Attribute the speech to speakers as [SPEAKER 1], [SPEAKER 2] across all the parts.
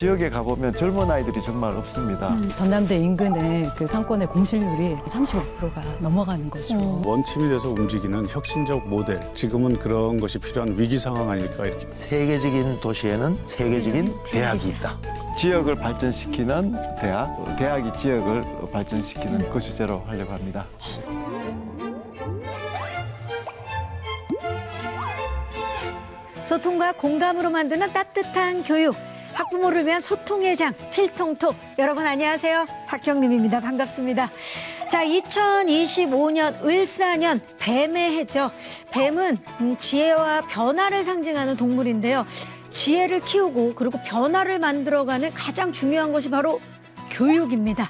[SPEAKER 1] 지역에 가보면 젊은 아이들이 정말 없습니다.
[SPEAKER 2] 전남대 인근의 그 상권의 공실률이 35%가 넘어가는 거죠.
[SPEAKER 3] 원팀이 돼서 움직이는 혁신적 모델, 지금은 그런 것이 필요한 위기 상황 아닐까 이렇게.
[SPEAKER 4] 세계적인 도시에는 세계적인 대학이 있다.
[SPEAKER 1] 지역을 발전시키는 대학, 대학이 지역을 발전시키는 그 주제로 하려고 합니다.
[SPEAKER 5] 소통과 공감으로 만드는 따뜻한 교육. 학부모를 위한 소통의 장, 필통톡. 여러분 안녕하세요. 박경림입니다. 반갑습니다. 자, 2025년 을사년 뱀의 해죠. 뱀은 지혜와 변화를 상징하는 동물인데요. 지혜를 키우고 그리고 변화를 만들어가는 가장 중요한 것이 바로 교육입니다.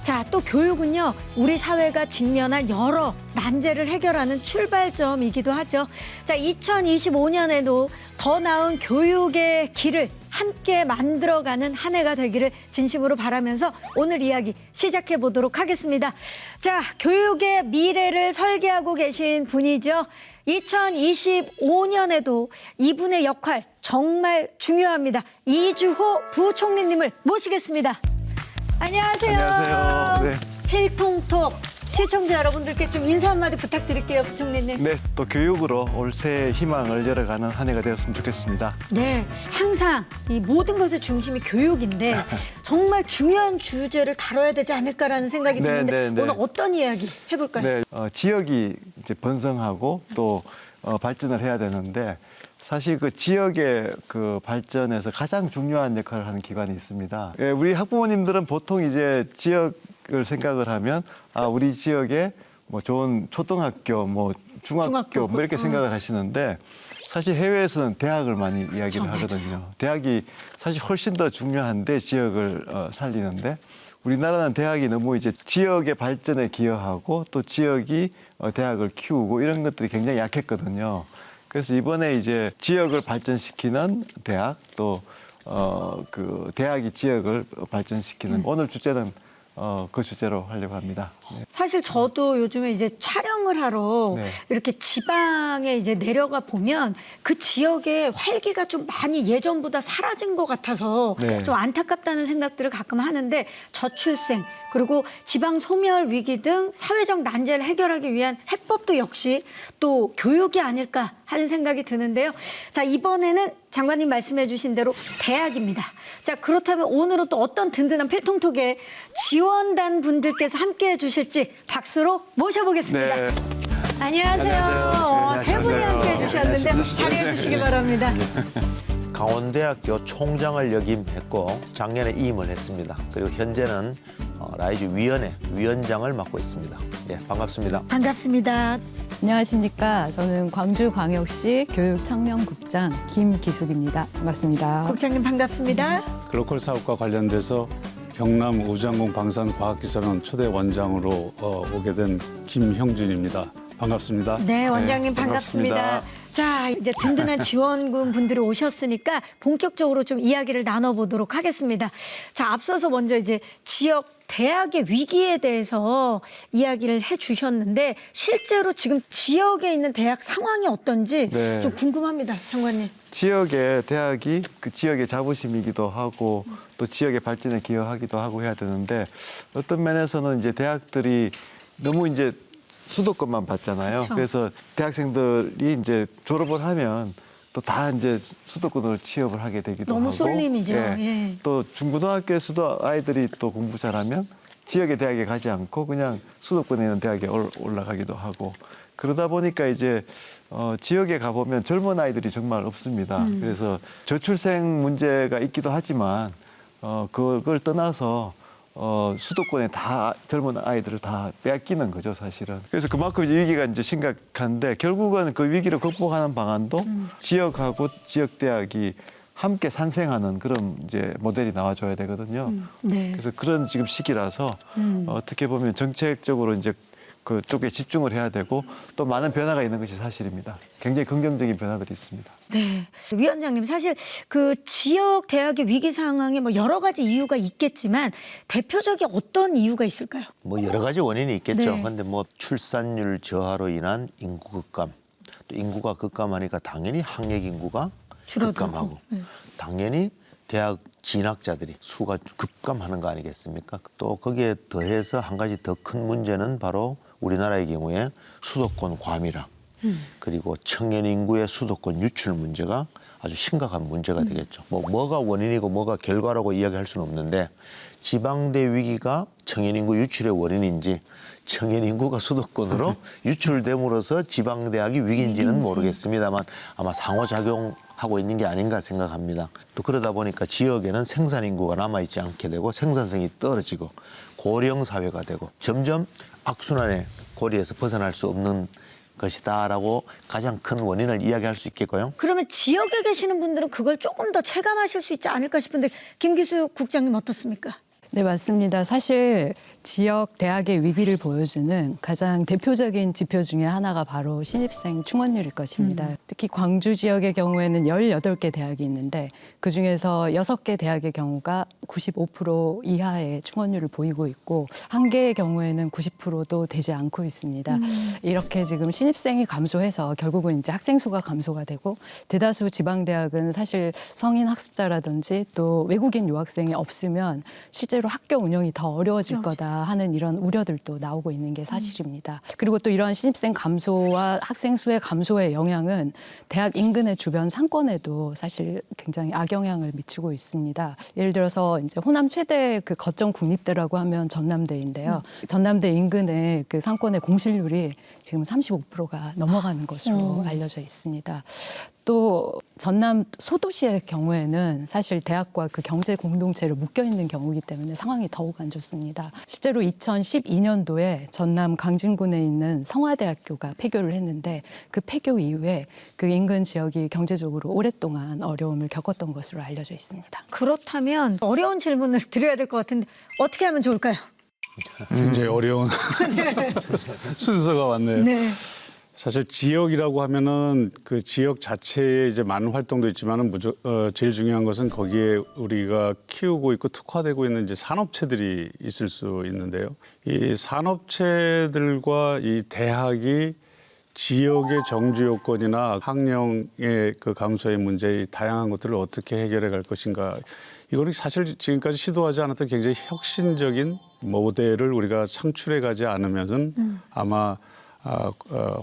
[SPEAKER 5] 자, 또 교육은요, 우리 사회가 직면한 여러 난제를 해결하는 출발점이기도 하죠. 자, 2025년에도 더 나은 교육의 길을 함께 만들어가는 한 해가 되기를 진심으로 바라면서 오늘 이야기 시작해 보도록 하겠습니다. 자, 교육의 미래를 설계하고 계신 분이죠. 2025년에도 이분의 역할 정말 중요합니다. 이주호 부총리님을 모시겠습니다. 안녕하세요.
[SPEAKER 1] 안녕하세요. 네.
[SPEAKER 5] 필통톡 시청자 여러분들께 좀 인사 한마디 부탁드릴게요, 부총리님.
[SPEAKER 1] 네, 또 교육으로 올 새해 희망을 열어가는 한 해가 되었으면 좋겠습니다.
[SPEAKER 5] 네, 항상 이 모든 것의 중심이 교육인데 정말 중요한 주제를 다뤄야 되지 않을까라는 생각이
[SPEAKER 1] 네,
[SPEAKER 5] 드는데
[SPEAKER 1] 네, 네.
[SPEAKER 5] 오늘 어떤 이야기 해볼까요?
[SPEAKER 1] 네, 지역이 이제 번성하고 또 발전을 해야 되는데 사실 그 지역의 그 발전에서 가장 중요한 역할을 하는 기관이 있습니다. 예, 우리 학부모님들은 보통 이제 지역을 생각을 하면 우리 지역에 뭐 좋은 초등학교, 뭐 중학교 뭐 이렇게 생각을 하시는데 사실 해외에서는 대학을 많이 이야기를 하거든요. 대학이 사실 훨씬 더 중요한데 지역을 살리는데 우리나라는 대학이 너무 이제 지역의 발전에 기여하고 또 지역이 대학을 키우고 이런 것들이 굉장히 약했거든요. 그래서 이번에 이제 지역을 발전시키는 대학 또 그 대학이 지역을 발전시키는 오늘 주제는 그 주제로 하려고 합니다. 네.
[SPEAKER 5] 사실 저도 요즘에 이제 촬영을 하러
[SPEAKER 1] 네.
[SPEAKER 5] 이렇게 지방에 이제 내려가 보면 그 지역의 활기가 좀 많이 예전보다 사라진 것 같아서
[SPEAKER 1] 네.
[SPEAKER 5] 좀 안타깝다는 생각들을 가끔 하는데 저출생 그리고 지방 소멸 위기 등 사회적 난제를 해결하기 위한 해법도 역시 또 교육이 아닐까 하는 생각이 드는데요. 자, 이번에는 장관님 말씀해 주신 대로 대학입니다. 자, 그렇다면 오늘은 또 어떤 든든한 필통톡에 지원단 분들께서 함께해 주실지 박수로 모셔보겠습니다.
[SPEAKER 1] 네.
[SPEAKER 5] 안녕하세요.
[SPEAKER 1] 안녕하세요.
[SPEAKER 5] 세 분이
[SPEAKER 1] 안녕하세요.
[SPEAKER 5] 함께해 주셨는데
[SPEAKER 1] 안녕하세요.
[SPEAKER 5] 자리해 주시기 바랍니다.
[SPEAKER 4] 강원대학교 총장을 역임했고 작년에 이임을 했습니다. 그리고 현재는 라이즈 위원회 위원장을 맡고 있습니다. 네, 반갑습니다.
[SPEAKER 5] 반갑습니다.
[SPEAKER 2] 안녕하십니까. 저는 광주광역시 교육청년국장 김기숙입니다. 반갑습니다.
[SPEAKER 5] 국장님 반갑습니다.
[SPEAKER 3] 글로컬 사업과 관련돼서 경남 우장공 방산과학기술원 초대 원장으로 오게 된 김형준입니다. 반갑습니다.
[SPEAKER 5] 네, 원장님
[SPEAKER 1] 네,
[SPEAKER 5] 반갑습니다.
[SPEAKER 1] 반갑습니다.
[SPEAKER 5] 자, 이제 든든한 지원군 분들이 오셨으니까 본격적으로 좀 이야기를 나눠보도록 하겠습니다. 자, 앞서서 먼저 이제 지역 대학의 위기에 대해서 이야기를 해주셨는데 실제로 지금 지역에 있는 대학 상황이 어떤지
[SPEAKER 1] 네.
[SPEAKER 5] 좀 궁금합니다, 장관님.
[SPEAKER 1] 지역의 대학이 그 지역의 자부심이기도 하고 또 지역의 발전에 기여하기도 하고 해야 되는데 어떤 면에서는 이제 대학들이 너무 이제 수도권만 받잖아요.
[SPEAKER 5] 그쵸.
[SPEAKER 1] 그래서 대학생들이 이제 졸업을 하면 또 다 이제 수도권으로 취업을 하게 되기도
[SPEAKER 5] 너무
[SPEAKER 1] 하고.
[SPEAKER 5] 쏠림이죠.
[SPEAKER 1] 예.
[SPEAKER 5] 예.
[SPEAKER 1] 또 중고등학교에서도 아이들이 또 공부 잘하면 지역의 대학에 가지 않고 그냥 수도권에 있는 대학에 올라가기도 하고 그러다 보니까 이제 지역에 가보면 젊은 아이들이 정말 없습니다. 그래서 저출생 문제가 있기도 하지만 그걸 떠나서 수도권에 다 젊은 아이들을 다 빼앗기는 거죠, 사실은. 그래서 그만큼 위기가 이제 심각한데 결국은 그 위기를 극복하는 방안도 지역하고 지역 대학이 함께 상생하는 그런 이제 모델이 나와줘야 되거든요.
[SPEAKER 5] 네.
[SPEAKER 1] 그래서 그런 지금 시기라서 어떻게 보면 정책적으로 이제 그쪽에 집중을 해야 되고 또 많은 변화가 있는 것이 사실입니다. 굉장히 긍정적인 변화들이 있습니다.
[SPEAKER 5] 네. 위원장님, 사실 그 지역 대학의 위기 상황에 뭐 여러 가지 이유가 있겠지만 대표적인 어떤 이유가 있을까요?
[SPEAKER 4] 뭐 여러 가지 원인이 있겠죠.
[SPEAKER 5] 네.
[SPEAKER 4] 그런데 뭐 출산율 저하로 인한 인구 급감, 또 인구가 급감하니까 당연히 학력 인구가
[SPEAKER 5] 줄어들고.
[SPEAKER 4] 급감하고
[SPEAKER 5] 네.
[SPEAKER 4] 당연히 대학 진학자들이 수가 급감하는 거 아니겠습니까? 또 거기에 더해서 한 가지 더 큰 문제는 바로 우리나라의 경우에 수도권 과밀화 그리고 청년 인구의 수도권 유출 문제가 아주 심각한 문제가 되겠죠. 뭐가 원인이고 뭐가 결과라고 이야기할 수는 없는데 지방대 위기가 청년 인구 유출의 원인인지 청년 인구가 수도권으로 유출됨으로써 지방대학이 위기인지는 모르겠습니다만 아마 상호작용하고 있는 게 아닌가 생각합니다. 또 그러다 보니까 지역에는 생산 인구가 남아있지 않게 되고 생산성이 떨어지고 고령 사회가 되고 점점 악순환의 고리에서 벗어날 수 없는 것이다라고 가장 큰 원인을 이야기할 수 있겠고요.
[SPEAKER 5] 그러면 지역에 계시는 분들은 그걸 조금 더 체감하실 수 있지 않을까 싶은데 김기수 국장님 어떻습니까?
[SPEAKER 2] 네, 맞습니다. 사실 지역 대학의 위기를 보여주는 가장 대표적인 지표 중에 하나가 바로 신입생 충원율일 것입니다. 특히 광주 지역의 경우에는 18개 대학이 있는데 그중에서 6개 대학의 경우가 95% 이하의 충원율을 보이고 있고 한 개의 경우에는 90%도 되지 않고 있습니다. 이렇게 지금 신입생이 감소해서 결국은 이제 학생 수가 감소가 되고 대다수 지방대학은 사실 성인 학습자라든지 또 외국인 유학생이 없으면 실제로 학교 운영이 더 어려워질 거다 하는 이런 우려들도 나오고 있는 게 사실입니다. 그리고 또 이러한 신입생 감소와 학생 수의 감소의 영향은 대학 인근의 주변 상권에도 사실 굉장히 악영향을 미치고 있습니다. 예를 들어서 이제 호남 최대 그 거점 국립대라고 하면 전남대인데요. 전남대 인근의 그 상권의 공실률이 지금 35%가 넘어가는 것으로 알려져 있습니다. 또 전남 소도시의 경우에는 사실 대학과 그 경제 공동체를 묶여 있는 경우이기 때문에 상황이 더욱 안 좋습니다. 실제로 2012년도에 전남 강진군에 있는 성화대학교가 폐교를 했는데 그 폐교 이후에 그 인근 지역이 경제적으로 오랫동안 어려움을 겪었던 것으로 알려져 있습니다.
[SPEAKER 5] 그렇다면 어려운 질문을 드려야 될 것 같은데 어떻게 하면 좋을까요?
[SPEAKER 3] 굉장히 어려운 순서가 왔네요.
[SPEAKER 5] 네.
[SPEAKER 3] 사실 지역이라고 하면은 그 지역 자체에 이제 많은 활동도 있지만은 제일 중요한 것은 거기에 우리가 키우고 있고 특화되고 있는 이제 산업체들이 있을 수 있는데요. 이 산업체들과 이 대학이 지역의 정주 요건이나 학령의 그 감소의 문제, 다양한 것들을 어떻게 해결해 갈 것인가. 이거는 사실 지금까지 시도하지 않았던 굉장히 혁신적인 모델을 우리가 창출해 가지 않으면은 아마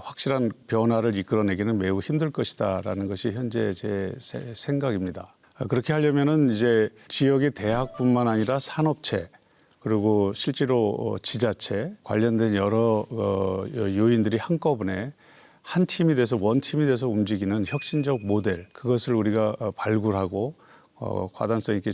[SPEAKER 3] 확실한 변화를 이끌어내기는 매우 힘들 것이다라는 것이 현재 제 생각입니다. 그렇게 하려면은 이제 지역의 대학뿐만 아니라 산업체 그리고 실제로 지자체 관련된 여러 요인들이 한꺼번에 한 팀이 돼서 원팀이 돼서 움직이는 혁신적 모델 그것을 우리가 발굴하고 과단성 있게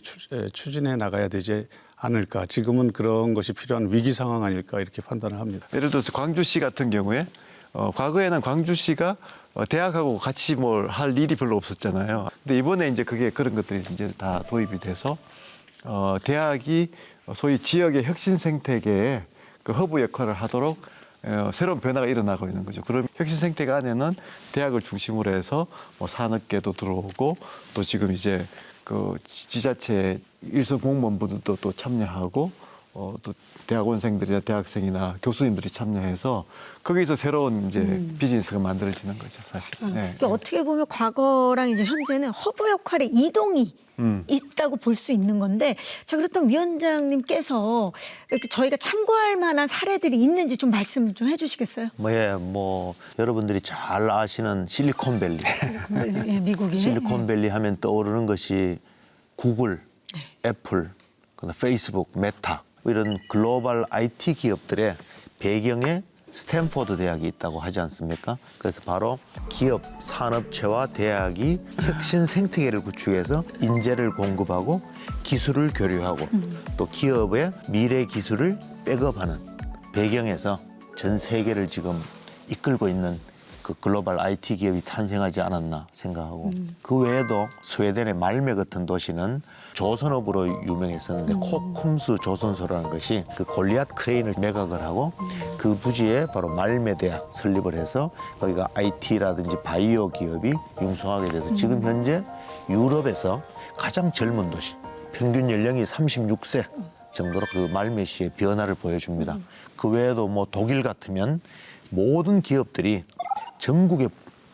[SPEAKER 3] 추진해 나가야 되지 않을까. 지금은 그런 것이 필요한 위기 상황 아닐까 이렇게 판단을 합니다.
[SPEAKER 1] 예를 들어서 광주시 같은 경우에 과거에는 광주시가 대학하고 같이 뭘 할 일이 별로 없었잖아요. 근데 이번에 이제 그런 것들이 이제 다 도입이 돼서 대학이 소위 지역의 혁신 생태계에 그 허브 역할을 하도록 새로운 변화가 일어나고 있는 거죠. 그럼 혁신 생태계 안에는 대학을 중심으로 해서 뭐 산업계도 들어오고 또 지금 이제 그 지자체 일선 공무원분들도 또 참여하고 또 대학원생들이나 대학생이나 교수님들이 참여해서 거기서 새로운 이제 비즈니스가 만들어지는 거죠, 사실. 네.
[SPEAKER 5] 그러니까 어떻게 보면 과거랑 이제 현재는 허브 역할의 이동이 있다고 볼 수 있는 건데, 자 그렇다면 위원장님께서 이렇게 저희가 참고할 만한 사례들이 있는지 좀 말씀 좀 해주시겠어요?
[SPEAKER 4] 여러분들이 잘 아시는 실리콘밸리.
[SPEAKER 5] 예, 미국이
[SPEAKER 4] 실리콘밸리 하면 떠오르는 것이 구글, 애플, 페이스북, 메타 이런 글로벌 IT 기업들의 배경에 스탠포드 대학이 있다고 하지 않습니까? 그래서 바로 기업, 산업체와 대학이 혁신 생태계를 구축해서 인재를 공급하고 기술을 교류하고 또 기업의 미래 기술을 백업하는 배경에서 전 세계를 지금 이끌고 있는 그 글로벌 IT 기업이 탄생하지 않았나 생각하고 그 외에도 스웨덴의 말메 같은 도시는 조선업으로 유명했었는데 코쿰스 조선소라는 것이 그 골리앗 크레인을 매각을 하고 그 부지에 바로 말메 대학 설립을 해서 거기가 IT라든지 바이오 기업이 융성하게 돼서 지금 현재 유럽에서 가장 젊은 도시 평균 연령이 36세 정도로 그 말메시의 변화를 보여줍니다. 그 외에도 뭐 독일 같으면 모든 기업들이 전국에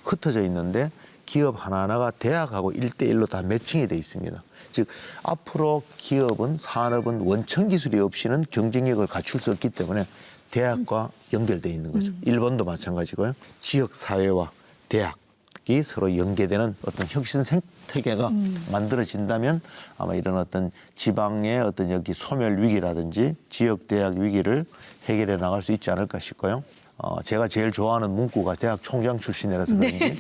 [SPEAKER 4] 흩어져 있는데 기업 하나하나가 대학하고 1대1로 다 매칭이 돼 있습니다. 즉 앞으로 기업은 산업은 원천 기술이 없이는 경쟁력을 갖출 수 없기 때문에 대학과 연결돼 있는 거죠. 일본도 마찬가지고요. 지역 사회와 대학이 서로 연계되는 어떤 혁신 생태계가 만들어진다면 아마 이런 어떤 지방의 어떤 여기 소멸 위기라든지 지역 대학 위기를 해결해 나갈 수 있지 않을까 싶고요. 제가 제일 좋아하는 문구가 대학 총장 출신이라서 그런지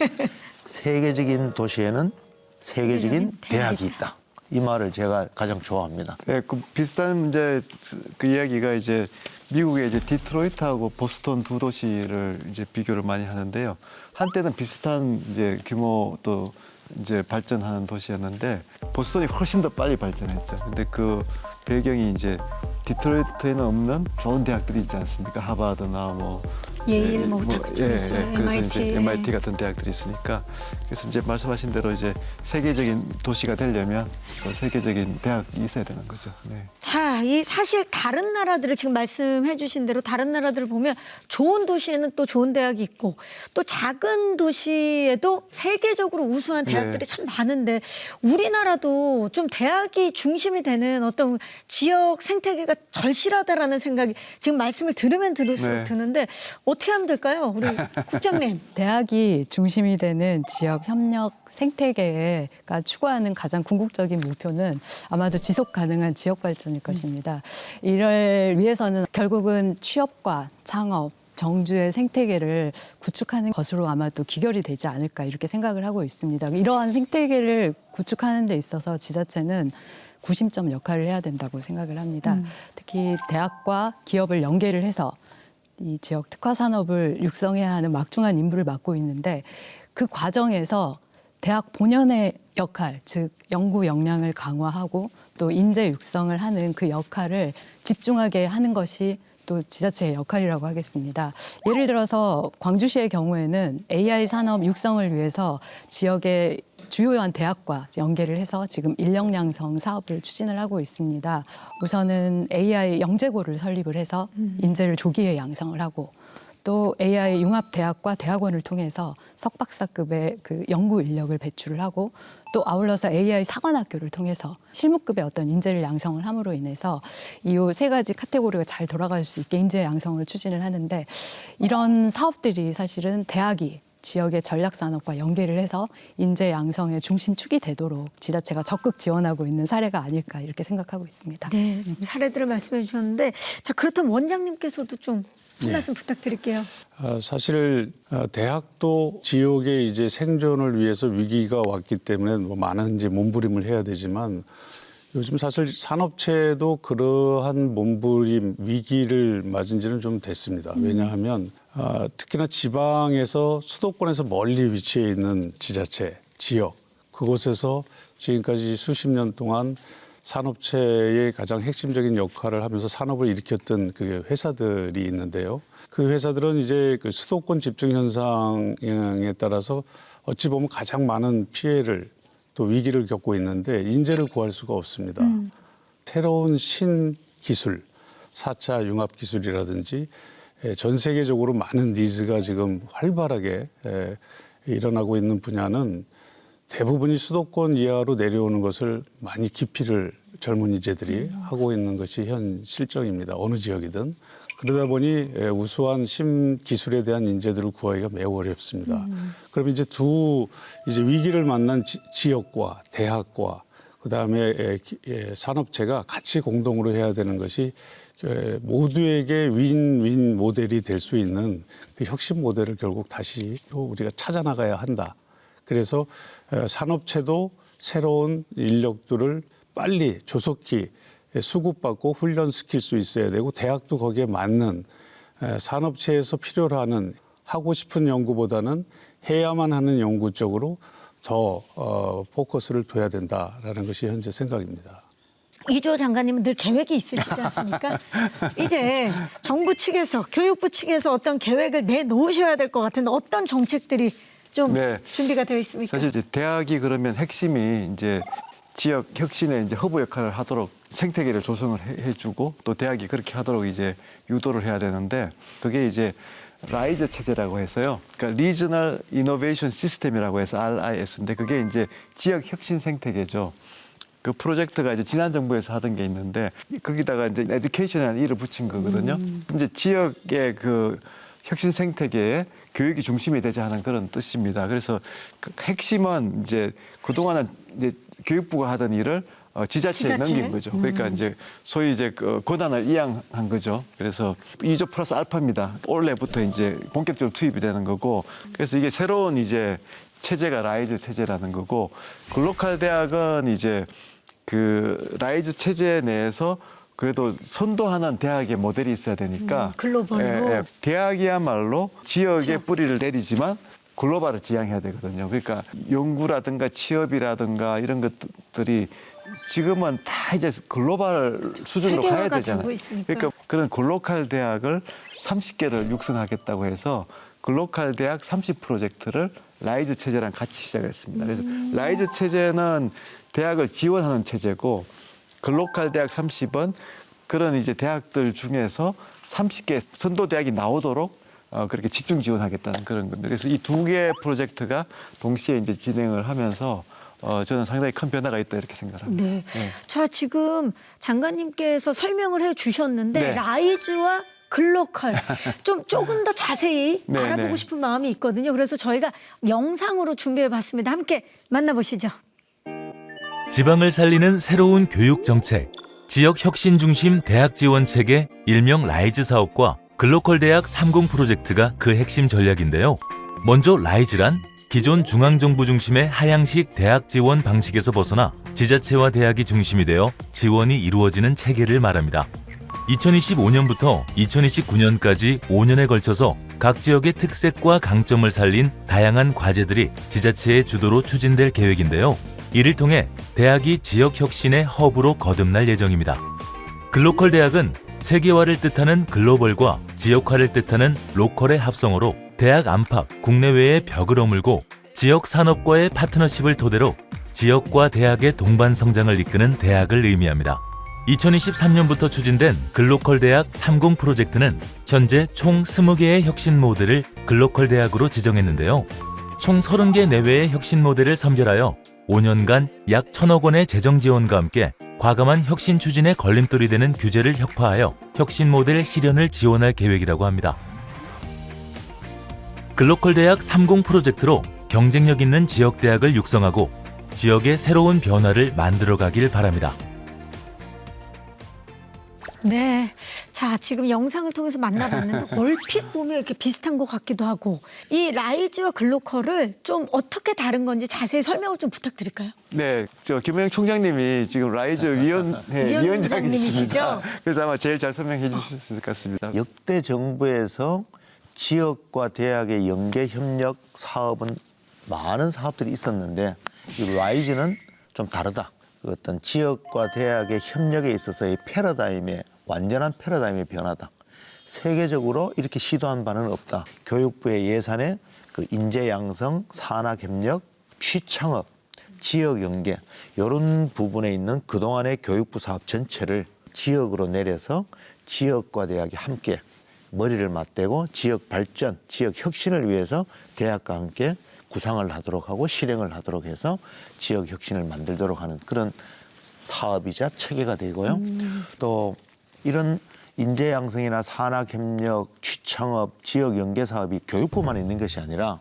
[SPEAKER 4] 세계적인 도시에는 세계적인 대학이 있다. 이 말을 제가 가장 좋아합니다.
[SPEAKER 1] 네, 그 비슷한 문제 그 이야기가 이제 미국의 이제 디트로이트하고 보스턴 두 도시를 이제 비교를 많이 하는데요. 한때는 비슷한 이제 규모 또 이제 발전하는 도시였는데 보스턴이 훨씬 더 빨리 발전했죠. 근데 그 배경이 이제 디트로이트에는 없는 좋은 대학들이 있지 않습니까? 하버드나 뭐
[SPEAKER 5] 예일 뭐 다 그쪽이죠.
[SPEAKER 1] 그래서
[SPEAKER 5] MIT.
[SPEAKER 1] 이제 MIT 같은 대학들이 있으니까 그래서 이제 말씀하신 대로 이제 세계적인 도시가 되려면 또 세계적인 대학이 있어야 되는 거죠. 네.
[SPEAKER 5] 자, 이 사실 다른 나라들을 지금 말씀해 주신 대로 다른 나라들을 보면 좋은 도시에는 또 좋은 대학이 있고 또 작은 도시에도 세계적으로 우수한 대학들이
[SPEAKER 1] 네.
[SPEAKER 5] 참 많은데 우리나라도 좀 대학이 중심이 되는 어떤 지역 생태계가 절실하다라는 생각이 지금 말씀을 들으면 들을수록
[SPEAKER 1] 네.
[SPEAKER 5] 드는데 어떻게 하면 될까요? 우리 국장님.
[SPEAKER 2] 대학이 중심이 되는 지역 협력 생태계가 추구하는 가장 궁극적인 목표는 아마도 지속 가능한 지역 발전일 것입니다. 이를 위해서는 결국은 취업과 창업, 정주의 생태계를 구축하는 것으로 아마도 귀결이 되지 않을까 이렇게 생각을 하고 있습니다. 이러한 생태계를 구축하는 데 있어서 지자체는 구심점 역할을 해야 된다고 생각을 합니다. 특히 대학과 기업을 연계를 해서 이 지역 특화 산업을 육성해야 하는 막중한 임무를 맡고 있는데 그 과정에서 대학 본연의 역할, 즉 연구 역량을 강화하고 또 인재 육성을 하는 그 역할을 집중하게 하는 것이 또 지자체의 역할이라고 하겠습니다. 예를 들어서 광주시의 경우에는 AI 산업 육성을 위해서 지역의 주요한 대학과 연계를 해서 지금 인력 양성 사업을 추진을 하고 있습니다. 우선은 AI 영재고를 설립을 해서 인재를 조기에 양성을 하고 또 AI 융합 대학과 대학원을 통해서 석박사급의 그 연구 인력을 배출을 하고 또 아울러서 AI 사관학교를 통해서 실무급의 어떤 인재를 양성을 함으로 인해서 이 세 가지 카테고리가 잘 돌아갈 수 있게 인재 양성을 추진을 하는데 이런 사업들이 사실은 대학이 지역의 전략산업과 연계를 해서 인재 양성의 중심축이 되도록 지자체가 적극 지원하고 있는 사례가 아닐까 이렇게 생각하고 있습니다.
[SPEAKER 5] 네, 좀 사례들을 말씀해 주셨는데 자 그렇다면 원장님께서도 좀 한 말씀 부탁드릴게요.
[SPEAKER 3] 사실 대학도 지역의 이제 생존을 위해서 위기가 왔기 때문에 뭐 많은 이제 몸부림을 해야 되지만 요즘 사실 산업체도 그러한 몸부림 위기를 맞은 지는 좀 됐습니다. 왜냐하면 특히나 지방에서 수도권에서 멀리 위치해 있는 지자체, 지역 그곳에서 지금까지 수십 년 동안 산업체의 가장 핵심적인 역할을 하면서 산업을 일으켰던 그 회사들이 있는데요. 그 회사들은 이제 그 수도권 집중 현상에 따라서 어찌 보면 가장 많은 피해를 또 위기를 겪고 있는데 인재를 구할 수가 없습니다. 새로운 신기술, 4차 융합기술이라든지 전 세계적으로 많은 니즈가 지금 활발하게 일어나고 있는 분야는 대부분이 수도권 이하로 내려오는 것을 많이 기피를 젊은 인재들이 하고 있는 것이 현 실정입니다. 어느 지역이든. 그러다 보니 우수한 신기술에 대한 인재들을 구하기가 매우 어렵습니다. 그럼 이제 이제 위기를 만난 지역과 대학과 그다음에 산업체가 같이 공동으로 해야 되는 것이 모두에게 윈윈 모델이 될 수 있는 그 혁신 모델을 결국 다시 우리가 찾아나가야 한다. 그래서 산업체도 새로운 인력들을 빨리 조속히 수급받고 훈련시킬 수 있어야 되고 대학도 거기에 맞는 산업체에서 필요로 하는 하고 싶은 연구보다는 해야만 하는 연구 쪽으로 더 포커스를 둬야 된다라는 것이 현재 생각입니다.
[SPEAKER 5] 이조 장관님은 늘 계획이 있으시지 않습니까? 이제 정부 측에서 교육부 측에서 어떤 계획을 내놓으셔야 될 것 같은데 어떤 정책들이 좀
[SPEAKER 1] 네.
[SPEAKER 5] 준비가 되어 있습니까?
[SPEAKER 1] 사실 이제 대학이 그러면 핵심이 이제 지역 혁신의 이제 허브 역할을 하도록 생태계를 조성을 해주고 또 대학이 그렇게 하도록 이제 유도를 해야 되는데 그게 이제 라이즈 체제라고 해서요. 그러니까 리저널 이노베이션 시스템이라고 해서 RIS인데 그게 이제 지역 혁신 생태계죠. 그 프로젝트가 이제 지난 정부에서 하던 게 있는데 거기다가 이제 에듀케이션이라는 이를 붙인 거거든요. 이제 지역의 그 혁신 생태계에 교육이 중심이 되자 하는 그런 뜻입니다. 그래서 그 핵심은 이제 그동안은 이제 교육부가 하던 일을 지자체에
[SPEAKER 5] 지자체?
[SPEAKER 1] 넘긴 거죠. 그러니까 이제 소위 이제 그 권한을 이양한 거죠. 그래서 2조 플러스 알파입니다. 올해부터 이제 본격적으로 투입이 되는 거고, 그래서 이게 새로운 이제 체제가 라이즈 체제라는 거고, 글로컬 대학은 이제 그 라이즈 체제 내에서 그래도 선도하는 대학의 모델이 있어야 되니까
[SPEAKER 5] 글로벌로.
[SPEAKER 1] 대학이야말로 지역에
[SPEAKER 5] 지역.
[SPEAKER 1] 뿌리를 내리지만 글로벌을 지향해야 되거든요. 그러니까 연구라든가 취업이라든가 이런 것들이 지금은 다 이제 글로벌 수준으로 가야
[SPEAKER 5] 세계화가
[SPEAKER 1] 되잖아요.
[SPEAKER 5] 되고 있으니까.
[SPEAKER 1] 그러니까 그런 글로컬 대학을 30개를 육성하겠다고 해서 글로컬 대학 30 프로젝트를 라이즈 체제랑 같이 시작했습니다. 그래서 라이즈 체제는 대학을 지원하는 체제고 글로컬 대학 30은 그런 이제 대학들 중에서 30개 선도 대학이 나오도록 그렇게 집중 지원하겠다는 그런 겁니다. 그래서 이 두 개의 프로젝트가 동시에 이제 진행을 하면서 저는 상당히 큰 변화가 있다 이렇게 생각합니다.
[SPEAKER 5] 네. 자, 지금 장관님께서 설명을 해 주셨는데
[SPEAKER 1] 네.
[SPEAKER 5] 라이즈와 글로컬 조금 더 자세히
[SPEAKER 1] 네,
[SPEAKER 5] 알아보고
[SPEAKER 1] 네.
[SPEAKER 5] 싶은 마음이 있거든요. 그래서 저희가 영상으로 준비해 봤습니다. 함께 만나보시죠.
[SPEAKER 6] 지방을 살리는 새로운 교육 정책, 지역 혁신 중심 대학 지원 체계 일명 라이즈 사업과 글로컬 대학 30 프로젝트가 그 핵심 전략인데요. 먼저 라이즈란 기존 중앙정부 중심의 하향식 대학 지원 방식에서 벗어나 지자체와 대학이 중심이 되어 지원이 이루어지는 체계를 말합니다. 2025년부터 2029년까지 5년에 걸쳐서 각 지역의 특색과 강점을 살린 다양한 과제들이 지자체의 주도로 추진될 계획인데요. 이를 통해 대학이 지역 혁신의 허브로 거듭날 예정입니다. 글로컬 대학은 세계화를 뜻하는 글로벌과 지역화를 뜻하는 로컬의 합성어로 대학 안팎, 국내외의 벽을 허물고 지역 산업과의 파트너십을 토대로 지역과 대학의 동반 성장을 이끄는 대학을 의미합니다. 2023년부터 추진된 글로컬 대학 30 프로젝트는 현재 총 20개의 혁신 모델을 글로컬 대학으로 지정했는데요. 총 30개 내외의 혁신 모델을 선별하여 5년간 약 1,000억 원의 재정 지원과 함께 과감한 혁신 추진에 걸림돌이 되는 규제를 혁파하여 혁신 모델 실현을 지원할 계획이라고 합니다. 글로컬 대학 30 프로젝트로 경쟁력 있는 지역 대학을 육성하고 지역의 새로운 변화를 만들어가길 바랍니다.
[SPEAKER 5] 네. 자, 지금 영상을 통해서 만나봤는데 얼핏 보면 이렇게 비슷한 것 같기도 하고 이 라이즈와 글로컬을 좀 어떻게 다른 건지 자세히 설명을 좀 부탁드릴까요?
[SPEAKER 1] 네, 저 김영혁 총장님이 지금 라이즈 위원장이십니다.
[SPEAKER 5] 위원장님이시죠?
[SPEAKER 1] 그래서 아마 제일 잘 설명해 주실 수 있을 것 같습니다.
[SPEAKER 4] 역대 정부에서 지역과 대학의 연계 협력 사업은 많은 사업들이 있었는데 이 라이즈는 좀 다르다. 그 어떤 지역과 대학의 협력에 있어서의 패러다임의 완전한 패러다임의 변화다. 세계적으로 이렇게 시도한 바는 없다. 교육부의 예산에 그 인재 양성, 산학 협력, 취창업, 지역 연계 이런 부분에 있는 그동안의 교육부 사업 전체를 지역으로 내려서 지역과 대학이 함께 머리를 맞대고 지역 발전, 지역 혁신을 위해서 대학과 함께 구상을 하도록 하고 실행을 하도록 해서 지역 혁신을 만들도록 하는 그런 사업이자 체계가 되고요. 또 이런 인재 양성이나 산학 협력, 취창업, 지역 연계 사업이 교육부만 있는 것이 아니라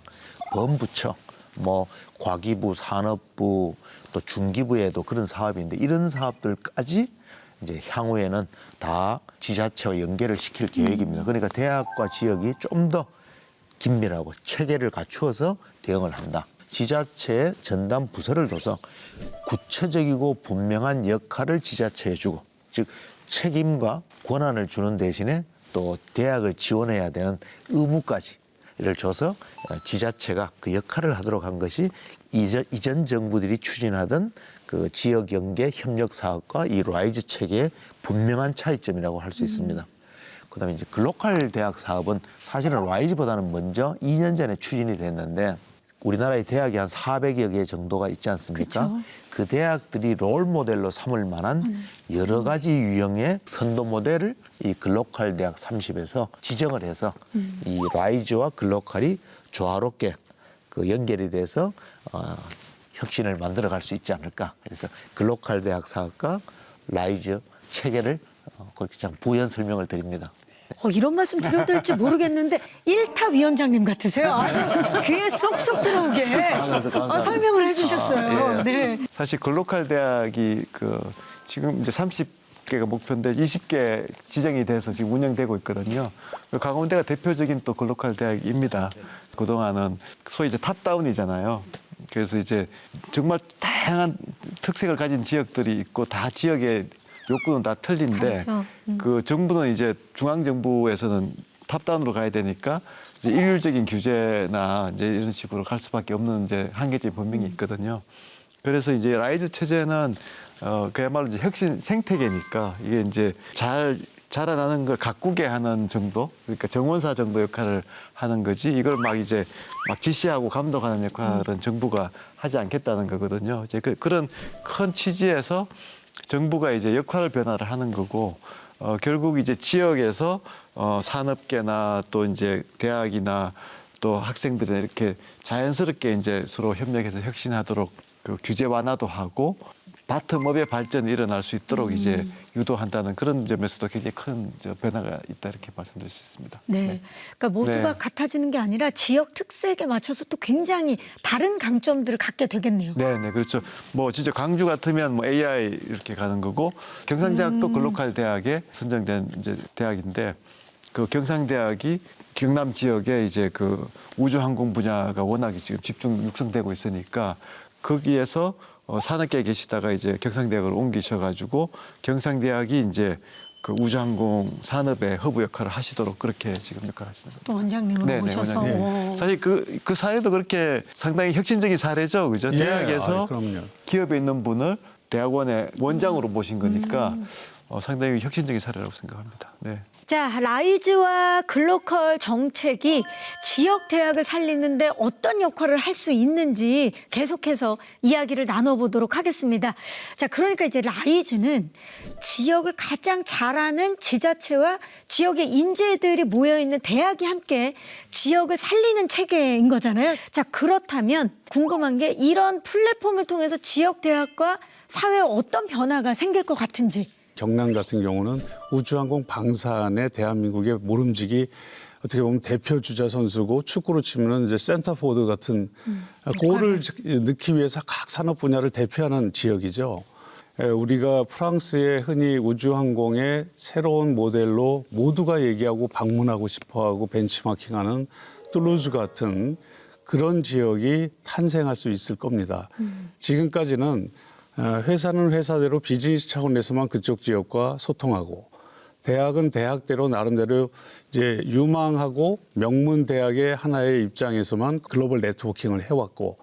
[SPEAKER 4] 범부처, 뭐 과기부, 산업부, 또 중기부에도 그런 사업이 있는데 이런 사업들까지 이제 향후에는 다 지자체와 연계를 시킬 계획입니다. 그러니까 대학과 지역이 좀 더 긴밀하고 체계를 갖추어서 대응을 한다. 지자체에 전담 부서를 둬서 구체적이고 분명한 역할을 지자체에 주고, 즉 책임과 권한을 주는 대신에 또 대학을 지원해야 되는 의무까지를 줘서 지자체가 그 역할을 하도록 한 것이 이전 정부들이 추진하던 그 지역 연계 협력 사업과 이 라이즈 체계의 분명한 차이점이라고 할 수 있습니다. 그다음에 이제 글로컬 대학 사업은 사실은 라이즈보다는 먼저 2년 전에 추진이 됐는데 우리나라의 대학이 한 400여 개 정도가 있지 않습니까?
[SPEAKER 5] 그쵸.
[SPEAKER 4] 그 대학들이 롤 모델로 삼을 만한 여러 가지 유형의 선도 모델을 이 글로컬 대학 30에서 지정을 해서 이 라이즈와 글로컬이 조화롭게 그 연결이 돼서 혁신을 만들어갈 수 있지 않을까. 그래서 글로컬 대학 사학과 라이즈 체계를 그렇게 참 부연 설명을 드립니다.
[SPEAKER 5] 이런 말씀 드려도 될지 모르겠는데 일타 위원장님 같으세요. 아주 귀에 쏙쏙 들어오게 설명을 해주셨어요. 네.
[SPEAKER 1] 사실 글로컬 대학이 지금 이제 30개가 목표인데 20개 지정이 돼서 지금 운영되고 있거든요. 강원대가 대표적인 또 글로컬 대학입니다. 그동안은 소위 이제 탑다운이잖아요. 그래서 이제 정말 다양한 특색을 가진 지역들이 있고 다 지역의 욕구는 다 틀린데
[SPEAKER 5] 다르죠.
[SPEAKER 1] 그 정부는 이제 중앙정부에서는 탑다운으로 가야 되니까 이제 일률적인 규제나 이제 이런 식으로 갈 수밖에 없는 이제 한계점이 분명히 있거든요. 그래서 이제 라이즈 체제는 그야말로 이제 혁신 생태계니까 이게 이제 잘 자라나는 걸 가꾸게 하는 정도, 그러니까 정원사 정도 역할을 하는 거지 이걸 막 이제 막 지시하고 감독하는 역할은 정부가 하지 않겠다는 거거든요. 이제 그런 큰 취지에서 정부가 이제 역할 변화를 하는 거고 결국 이제 지역에서 산업계나 또 이제 대학이나 또 학생들이 이렇게 자연스럽게 이제 서로 협력해서 혁신하도록 그 규제 완화도 하고 바텀업의 발전이 일어날 수 있도록 이제 유도한다는 그런 점에서도 굉장히 큰 변화가 있다 이렇게 말씀드릴 수 있습니다.
[SPEAKER 5] 네. 그러니까 모두가
[SPEAKER 1] 네.
[SPEAKER 5] 같아지는 게 아니라 지역 특색에 맞춰서 또 굉장히 다른 강점들을 갖게 되겠네요.
[SPEAKER 1] 네, 그렇죠. 뭐 진짜 광주 같으면 뭐 AI 이렇게 가는 거고 경상대학도 글로컬 대학에 선정된 이제 대학인데 그 경상대학이 경남 지역에 이제 그 우주항공 분야가 워낙 지금 집중 육성되고 있으니까 거기에서 산업계에 계시다가 이제 경상대학을 옮기셔가지고 경상대학이 이제 그 우주항공 산업의 허브 역할을 하시도록 그렇게 지금 역할을 하시는 거죠.
[SPEAKER 5] 또 원장님으로 오셔서.
[SPEAKER 1] 원장님. 사실 그 사례도 그렇게 상당히 혁신적인 사례죠, 그죠?
[SPEAKER 3] 예,
[SPEAKER 1] 대학에서
[SPEAKER 3] 그럼요.
[SPEAKER 1] 기업에 있는 분을 대학원의 원장으로 모신 거니까 상당히 혁신적인 사례라고 생각합니다. 네.
[SPEAKER 5] 자, 라이즈와 글로컬 정책이 지역 대학을 살리는데 어떤 역할을 할 수 있는지 계속해서 이야기를 나눠보도록 하겠습니다. 자, 그러니까 이제 라이즈는 지역을 가장 잘하는 지자체와 지역의 인재들이 모여있는 대학이 함께 지역을 살리는 체계인 거잖아요. 자, 그렇다면 궁금한 게 이런 플랫폼을 통해서 지역 대학과 사회에 어떤 변화가 생길 것 같은지.
[SPEAKER 3] 경남 같은 경우는 우주항공 방산의 대한민국의 모름지기 어떻게 보면 대표 주자 선수고 축구로 치면은 이제 센터포드 같은 골을 넣기 위해서 각 산업 분야를 대표하는 지역이죠. 우리가 프랑스에 흔히 우주항공의 새로운 모델로 모두가 얘기하고 방문하고 싶어하고 벤치마킹하는 툴루즈 같은 그런 지역이 탄생할 수 있을 겁니다. 지금까지는 회사는 회사대로 비즈니스 차원에서만 그쪽 지역과 소통하고 대학은 대학대로 나름대로 이제 유망하고 명문 대학의 하나의 입장에서만 글로벌 네트워킹을 해왔고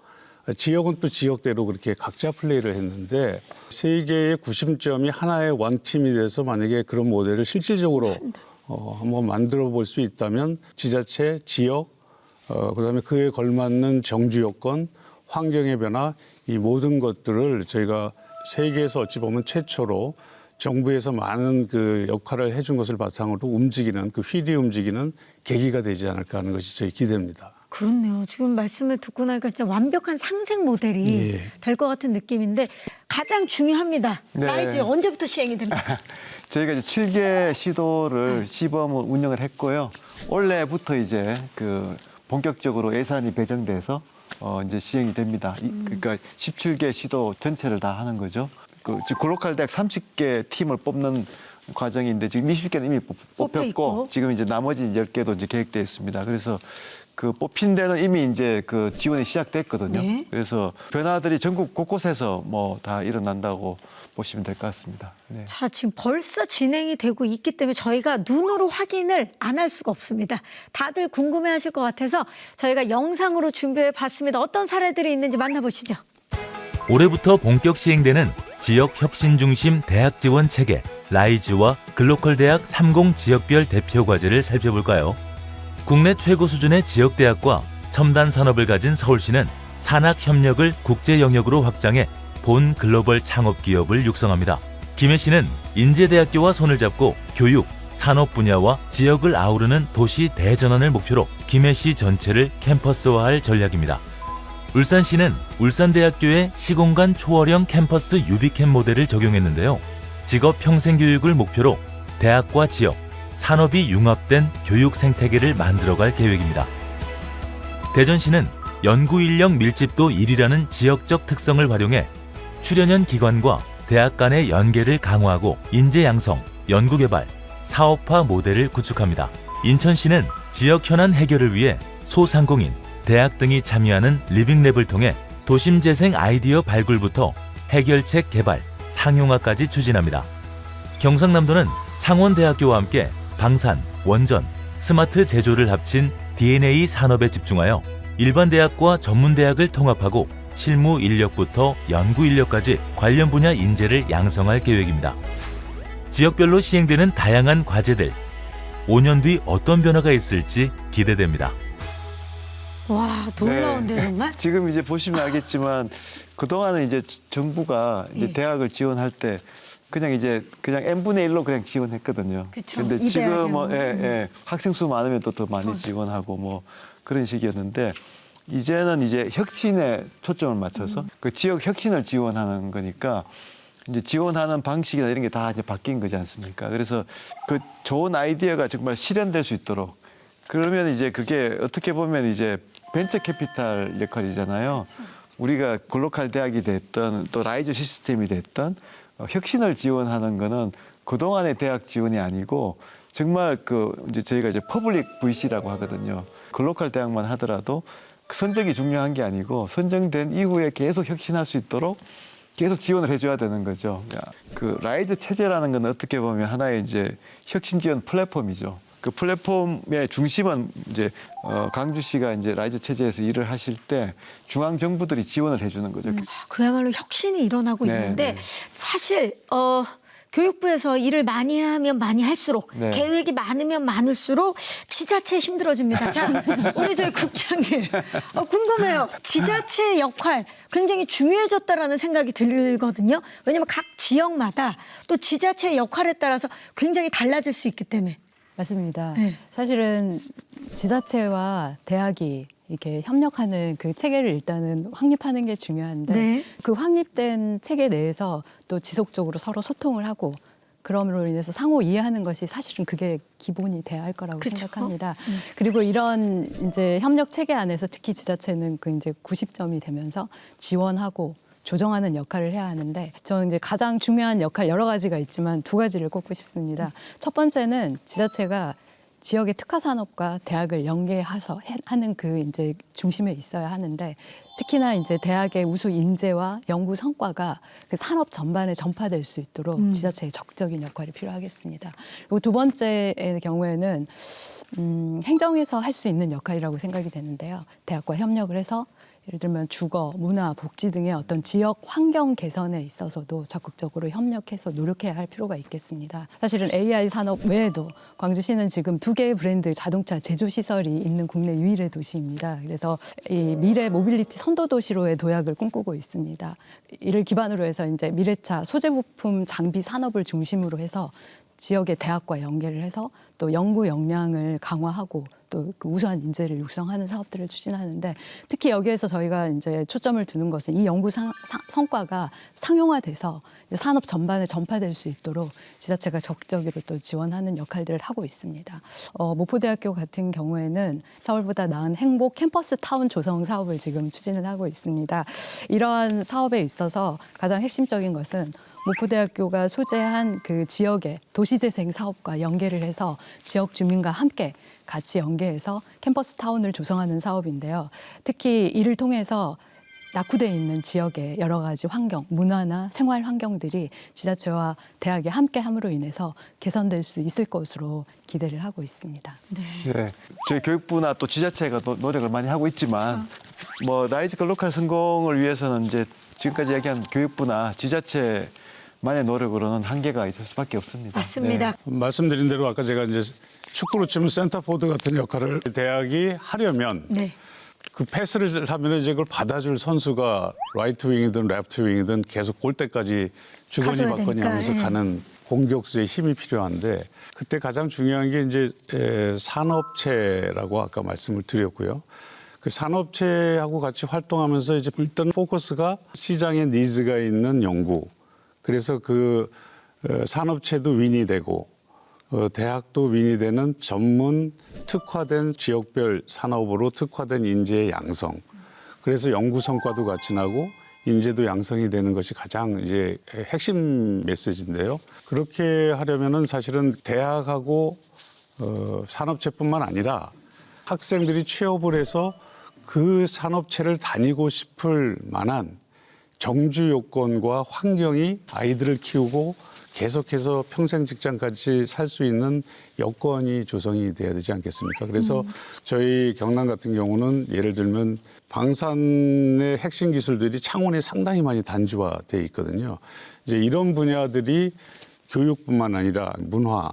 [SPEAKER 3] 지역은 또 지역대로 그렇게 각자 플레이를 했는데 세계의 구심점이 하나의 원팀이 돼서 만약에 그런 모델을 실질적으로 한번 만들어 볼 수 있다면 지자체, 지역, 그다음에 그에 걸맞는 정주 요건, 환경의 변화 이 모든 것들을 저희가 세계에서 어찌 보면 최초로 정부에서 많은 그 역할을 해준 것을 바탕으로 움직이는 그 휠이 움직이는 계기가 되지 않을까 하는 것이 저희 기대입니다.
[SPEAKER 5] 그렇네요. 지금 말씀을 듣고 나니까 진짜 완벽한 상생 모델이
[SPEAKER 3] 예.
[SPEAKER 5] 될 것 같은 느낌인데 가장 중요합니다.
[SPEAKER 1] 네.
[SPEAKER 5] 라이즈 언제부터 시행이 됩니까?
[SPEAKER 1] 저희가 이제 7개 시도를 시범을 운영을 했고요. 올해부터 이제 그 본격적으로 예산이 배정돼서 이제 시행이 됩니다. 그러니까 17개 시도 전체를 다 하는 거죠. 즉 글로컬 대학 30개 팀을 뽑는 과정인데 지금 20개는 이미
[SPEAKER 5] 뽑혀 있고.
[SPEAKER 1] 뽑혔고 지금 이제 나머지 10개도 이제 계획되어 있습니다. 그래서 그 뽑힌 데는 이미 이제 그 지원이 시작됐거든요.
[SPEAKER 5] 네.
[SPEAKER 1] 그래서 변화들이 전국 곳곳에서 뭐 다 일어난다고 보시면 될 것 같습니다. 네.
[SPEAKER 5] 자, 지금 벌써 진행이 되고 있기 때문에 저희가 눈으로 확인을 안 할 수가 없습니다. 다들 궁금해하실 것 같아서 저희가 영상으로 준비해 봤습니다. 어떤 사례들이 있는지 만나보시죠.
[SPEAKER 6] 올해부터 본격 시행되는 지역 혁신 중심 대학 지원 체계 라이즈와 글로컬 대학 30 지역별 대표 과제를 살펴볼까요? 국내 최고 수준의 지역 대학과 첨단 산업을 가진 서울시는 산학 협력을 국제 영역으로 확장해 본 글로벌 창업 기업을 육성합니다. 김해시는 인제대학교와 손을 잡고 교육, 산업 분야와 지역을 아우르는 도시 대전환을 목표로 김해시 전체를 캠퍼스화할 전략입니다. 울산시는 울산대학교의 시공간 초월형 캠퍼스 유비캠 모델을 적용했는데요. 직업 평생 교육을 목표로 대학과 지역, 산업이 융합된 교육 생태계를 만들어갈 계획입니다. 대전시는 연구 인력 밀집도 1위라는 지역적 특성을 활용해 출연연 기관과 대학 간의 연계를 강화하고 인재 양성, 연구 개발, 사업화 모델을 구축합니다. 인천시는 지역 현안 해결을 위해 소상공인, 대학 등이 참여하는 리빙랩을 통해 도심 재생 아이디어 발굴부터 해결책 개발, 상용화까지 추진합니다. 경상남도는 창원대학교와 함께 방산, 원전, 스마트 제조를 합친 DNA 산업에 집중하여 일반 대학과 전문 대학을 통합하고 실무 인력부터 연구 인력까지 관련 분야 인재를 양성할 계획입니다. 지역별로 시행되는 다양한 과제들, 5년 뒤 어떤 변화가 있을지 기대됩니다.
[SPEAKER 5] 와, 놀라운데 정말.
[SPEAKER 1] 지금 이제 보시면 알겠지만 그동안은 이제 정부가 이제
[SPEAKER 5] 예.
[SPEAKER 1] 대학을 지원할 때 그냥 n분의 1로 그냥 지원했거든요.
[SPEAKER 5] 그쵸.
[SPEAKER 1] 근데
[SPEAKER 5] 이
[SPEAKER 1] 지금 뭐
[SPEAKER 5] 대학은.
[SPEAKER 1] 학생 수 많으면 또 더 많이 지원하고 뭐 그런 식이었는데 이제는 이제 혁신에 초점을 맞춰서 그 지역 혁신을 지원하는 거니까 이제 지원하는 방식이나 이런 게 다 이제 바뀐 거지 않습니까? 그래서 그 좋은 아이디어가 정말 실현될 수 있도록 그러면 이제 그게 어떻게 보면 이제 벤처 캐피탈 역할이잖아요. 우리가 글로컬 대학이 됐던 또 라이즈 시스템이 됐던 혁신을 지원하는 거는 그동안의 대학 지원이 아니고 정말 그 이제 저희가 이제 퍼블릭 VC라고 하거든요. 글로컬 대학만 하더라도 그 선정이 중요한 게 아니고 선정된 이후에 계속 혁신할 수 있도록 계속 지원을 해줘야 되는 거죠. 그 라이즈 체제라는 건 어떻게 보면 하나의 이제 혁신 지원 플랫폼이죠. 그 플랫폼의 중심은 이제 강주시가 이제 라이즈 체제에서 일을 하실 때 중앙 정부들이 지원을 해주는 거죠.
[SPEAKER 5] 그야말로 혁신이 일어나고
[SPEAKER 1] 네,
[SPEAKER 5] 있는데
[SPEAKER 1] 네.
[SPEAKER 5] 사실 교육부에서 일을 많이 하면 많이 할수록
[SPEAKER 1] 네.
[SPEAKER 5] 계획이 많으면 많을수록 지자체 힘들어집니다. 자, 우리 저희 국장님 궁금해요. 지자체의 역할 굉장히 중요해졌다라는 생각이 들거든요. 왜냐하면 각 지역마다 또 지자체의 역할에 따라서 굉장히 달라질 수 있기 때문에.
[SPEAKER 2] 맞습니다.
[SPEAKER 5] 네.
[SPEAKER 2] 사실은 지자체와 대학이 이렇게 협력하는 그 체계를 일단은 확립하는 게 중요한데
[SPEAKER 5] 네.
[SPEAKER 2] 그 확립된 체계 내에서 또 지속적으로 서로 소통을 하고 그럼으로 인해서 상호 이해하는 것이 사실은 그게 기본이 돼야 할 거라고
[SPEAKER 5] 그쵸?
[SPEAKER 2] 생각합니다. 그리고 이런 이제 협력 체계 안에서 특히 지자체는 그 이제 90점이 되면서 지원하고 조정하는 역할을 해야 하는데 저는 이제 가장 중요한 역할 여러 가지가 있지만 두 가지를 꼽고 싶습니다. 첫 번째는 지자체가 지역의 특화 산업과 대학을 연계해서 하는 그 이제 중심에 있어야 하는데 특히나 이제 대학의 우수 인재와 연구 성과가 그 산업 전반에 전파될 수 있도록 지자체의 적극적인 역할이 필요하겠습니다. 그리고 두 번째의 경우에는 행정에서 할 수 있는 역할이라고 생각이 되는데요. 대학과 협력을 해서 예를 들면 주거, 문화, 복지 등의 어떤 지역 환경 개선에 있어서도 적극적으로 협력해서 노력해야 할 필요가 있겠습니다. 사실은 AI 산업 외에도 광주시는 지금 2개의 브랜드 자동차 제조 시설이 있는 국내 유일의 도시입니다. 그래서 이 미래 모빌리티 선도 도시로의 도약을 꿈꾸고 있습니다. 이를 기반으로 해서 이제 미래차 소재 부품 장비 산업을 중심으로 해서 지역의 대학과 연계를 해서 또 연구 역량을 강화하고 또 그 우수한 인재를 육성하는 사업들을 추진하는데 특히 여기에서 저희가 이제 초점을 두는 것은 이 연구 성과가 상용화돼서 이제 산업 전반에 전파될 수 있도록 지자체가 적극적으로 또 지원하는 역할들을 하고 있습니다. 모포대학교 같은 경우에는 서울보다 나은 행복 캠퍼스 타운 조성 사업을 지금 추진을 하고 있습니다. 이러한 사업에 있어서 가장 핵심적인 것은 모포대학교가 소재한 그 지역의 도시재생 사업과 연계를 해서 지역 주민과 함께 같이 연계해서 캠퍼스 타운을 조성하는 사업인데요. 특히 이를 통해서 낙후되어 있는 지역의 여러 가지 환경, 문화나 생활 환경들이 지자체와 대학이 함께함으로 인해서 개선될 수 있을 것으로 기대를 하고 있습니다.
[SPEAKER 1] 네. 저희 교육부나 또 지자체가 노력을 많이 하고 있지만 뭐 라이즈 글로컬 성공을 위해서는 이제 지금까지 얘기한 교육부나 지자체만의 노력으로는 한계가 있을 수밖에 없습니다.
[SPEAKER 5] 맞습니다.
[SPEAKER 3] 말씀드린 대로 아까 제가 이제 축구로 치면 센터포드 같은 역할을 대학이 하려면
[SPEAKER 5] 네.
[SPEAKER 3] 그 패스를 하면 이제 그걸 받아줄 선수가 라이트 윙이든 레프트 윙이든 계속 골 때까지 주거니
[SPEAKER 5] 가져야
[SPEAKER 3] 받거니
[SPEAKER 5] 되니까,
[SPEAKER 3] 하면서
[SPEAKER 5] 예.
[SPEAKER 3] 가는 공격수의 힘이 필요한데 그때 가장 중요한 게 이제 산업체라고 아까 말씀을 드렸고요. 그 산업체하고 같이 활동하면서 이제 일단 포커스가 시장에 니즈가 있는 연구. 그래서 그 산업체도 윈이 되고 대학도 윈이 되는 전문 특화된 지역별 산업으로 특화된 인재의 양성. 그래서 연구 성과도 같이 나고 인재도 양성이 되는 것이 가장 이제 핵심 메시지인데요. 그렇게 하려면은 사실은 대학하고 산업체뿐만 아니라 학생들이 취업을 해서 그 산업체를 다니고 싶을 만한 정주 요건과 환경이 아이들을 키우고 계속해서 평생 직장까지 살 수 있는 여건이 조성이 돼야 되지 않겠습니까? 그래서 저희 경남 같은 경우는 예를 들면 방산의 핵심 기술들이 창원에 상당히 많이 단지화돼 있거든요. 이제 이런 분야들이 교육뿐만 아니라 문화,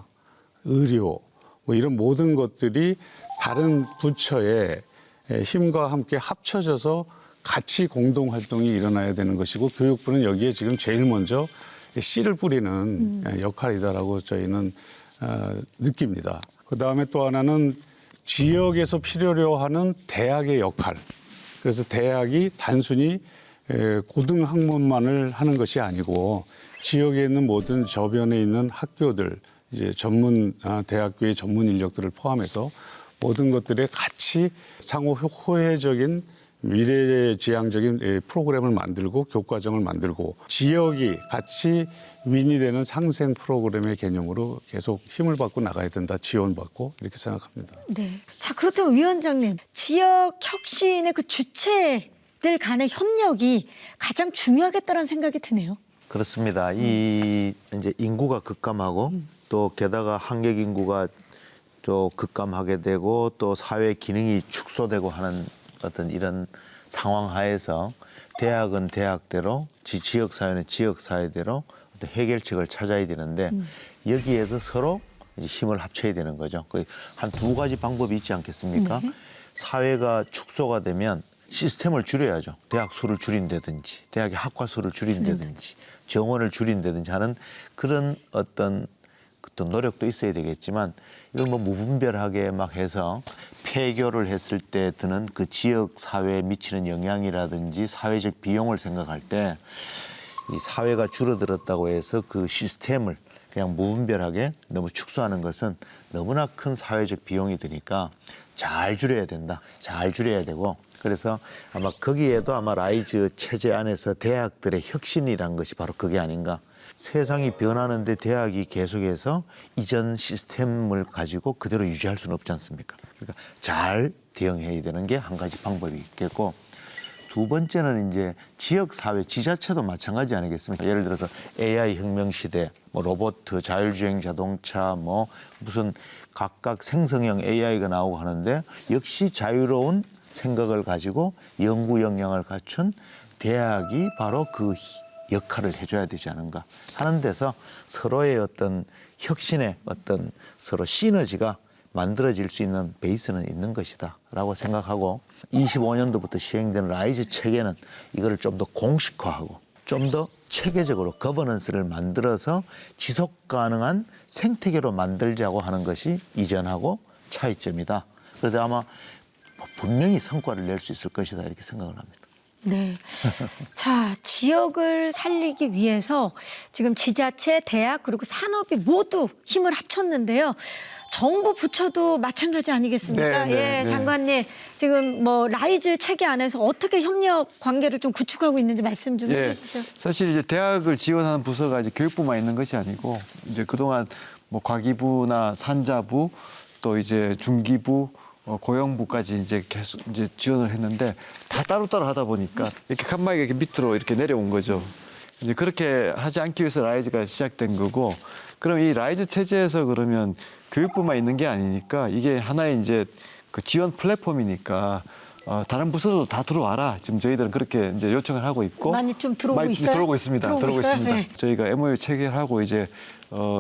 [SPEAKER 3] 의료 뭐 이런 모든 것들이 다른 부처의 힘과 함께 합쳐져서 같이 공동 활동이 일어나야 되는 것이고 교육부는 여기에 지금 제일 먼저 씨를 뿌리는 역할이다라고 저희는 느낍니다. 그다음에 또 하나는 지역에서 필요로 하는 대학의 역할. 그래서 대학이 단순히 고등학문만을 하는 것이 아니고 지역에 있는 모든 저변에 있는 학교들, 이제 전문 대학교의 전문 인력들을 포함해서 모든 것들에 같이 상호 호혜적인 미래지향적인 프로그램을 만들고 교과정을 만들고 지역이 같이 윈이 되는 상생 프로그램의 개념으로 계속 힘을 받고 나가야 된다. 지원받고 이렇게 생각합니다.
[SPEAKER 5] 네. 자, 그렇다면 위원장님, 지역 혁신의 그 주체들 간의 협력이 가장 중요하겠다는 생각이 드네요.
[SPEAKER 4] 그렇습니다. 이 이제 인구가 급감하고 또 게다가 한객 인구가 또 급감하게 되고 또 사회 기능이 축소되고 하는 어떤 이런 상황 하에서 대학은 대학대로 지역사회는 지역사회대로 어떤 해결책을 찾아야 되는데 여기에서 서로 이제 힘을 합쳐야 되는 거죠. 한 두 가지 방법이 있지 않겠습니까?
[SPEAKER 5] 네.
[SPEAKER 4] 사회가 축소가 되면 시스템을 줄여야죠. 대학 수를 줄인다든지 대학의 학과 수를 줄인다든지 정원을 줄인다든지 하는 그런 어떤 노력도 있어야 되겠지만 이걸 뭐 무분별하게 막 해서 폐교를 했을 때 드는 그 지역 사회에 미치는 영향이라든지 사회적 비용을 생각할 때 이 사회가 줄어들었다고 해서 그 시스템을 그냥 무분별하게 너무 축소하는 것은 너무나 큰 사회적 비용이 드니까 잘 줄여야 된다. 잘 줄여야 되고 그래서 아마 거기에도 아마 라이즈 체제 안에서 대학들의 혁신이란 것이 바로 그게 아닌가. 세상이 변하는데 대학이 계속해서 이전 시스템을 가지고 그대로 유지할 수는 없지 않습니까? 그러니까 잘 대응해야 되는 게 한 가지 방법이 있겠고 두 번째는 이제 지역사회, 지자체도 마찬가지 아니겠습니까? 예를 들어서 AI 혁명 시대, 뭐 로봇, 자율주행 자동차, 뭐 무슨 각각 생성형 AI가 나오고 하는데 역시 자유로운 생각을 가지고 연구 역량을 갖춘 대학이 바로 그 역할을 해줘야 되지 않은가 하는 데서 서로의 어떤 혁신의 어떤 서로 시너지가 만들어질 수 있는 베이스는 있는 것이다 라고 생각하고 25년도부터 시행되는 라이즈 체계는 이거를 좀 더 공식화하고 좀 더 체계적으로 거버넌스를 만들어서 지속 가능한 생태계로 만들자고 하는 것이 이전하고 차이점이다. 그래서 아마 분명히 성과를 낼 수 있을 것이다 이렇게 생각을 합니다.
[SPEAKER 5] 네. 자, 지역을 살리기 위해서 지금 지자체, 대학 그리고 산업이 모두 힘을 합쳤는데요. 정부 부처도 마찬가지 아니겠습니까?
[SPEAKER 1] 네, 네,
[SPEAKER 5] 예,
[SPEAKER 1] 네.
[SPEAKER 5] 장관님. 지금 뭐 라이즈 체계 안에서 어떻게 협력 관계를 좀 구축하고 있는지 말씀 좀 해주시죠.
[SPEAKER 1] 사실 이제 대학을 지원하는 부서가 이제 교육부만 있는 것이 아니고 이제 그동안 뭐 과기부나 산자부 또 이제 중기부 고용부까지 이제 계속 이제 지원을 했는데 다 따로따로 하다 보니까 이렇게 칸막이가 이렇게 밑으로 이렇게 내려온 거죠. 이제 그렇게 하지 않기 위해서 라이즈가 시작된 거고 그럼 이 라이즈 체제에서 그러면 교육부만 있는 게 아니니까 이게 하나의 이제 그 지원 플랫폼이니까 다른 부서도 다 들어와라. 지금 저희들은 그렇게 이제 요청을 하고 있고
[SPEAKER 5] 많이 좀 들어오고
[SPEAKER 1] 많이
[SPEAKER 5] 있어요?
[SPEAKER 1] 들어오고 있습니다.
[SPEAKER 5] 들어오고 있어요? 네.
[SPEAKER 1] 저희가 MOU 체결하고 이제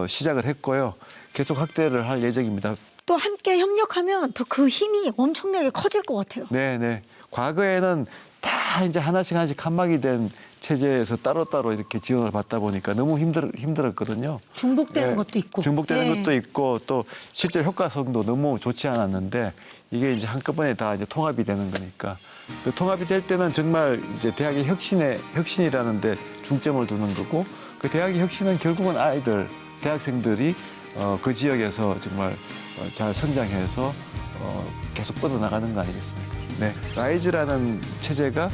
[SPEAKER 1] 시작을 했고요. 계속 확대를 할 예정입니다.
[SPEAKER 5] 또 함께 협력하면 더 그 힘이 엄청나게 커질 것 같아요.
[SPEAKER 1] 네. 과거에는 다 이제 하나씩 칸막이 된 체제에서 따로따로 이렇게 지원을 받다 보니까 너무 힘들었거든요.
[SPEAKER 5] 중복되는
[SPEAKER 1] 예,
[SPEAKER 5] 것도 있고.
[SPEAKER 1] 중복되는
[SPEAKER 5] 예.
[SPEAKER 1] 것도 있고 또 실제 효과성도 너무 좋지 않았는데 이게 이제 한꺼번에 다 이제 통합이 되는 거니까 그 통합이 될 때는 정말 이제 대학의 혁신이라는데 중점을 두는 거고 그 대학의 혁신은 결국은 아이들, 대학생들이 그 지역에서 정말 잘 성장해서 계속 뻗어나가는 거 아니겠습니까? 네, 라이즈라는 체제가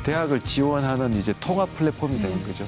[SPEAKER 1] 대학을 지원하는 이제 통합 플랫폼이 되는 거죠.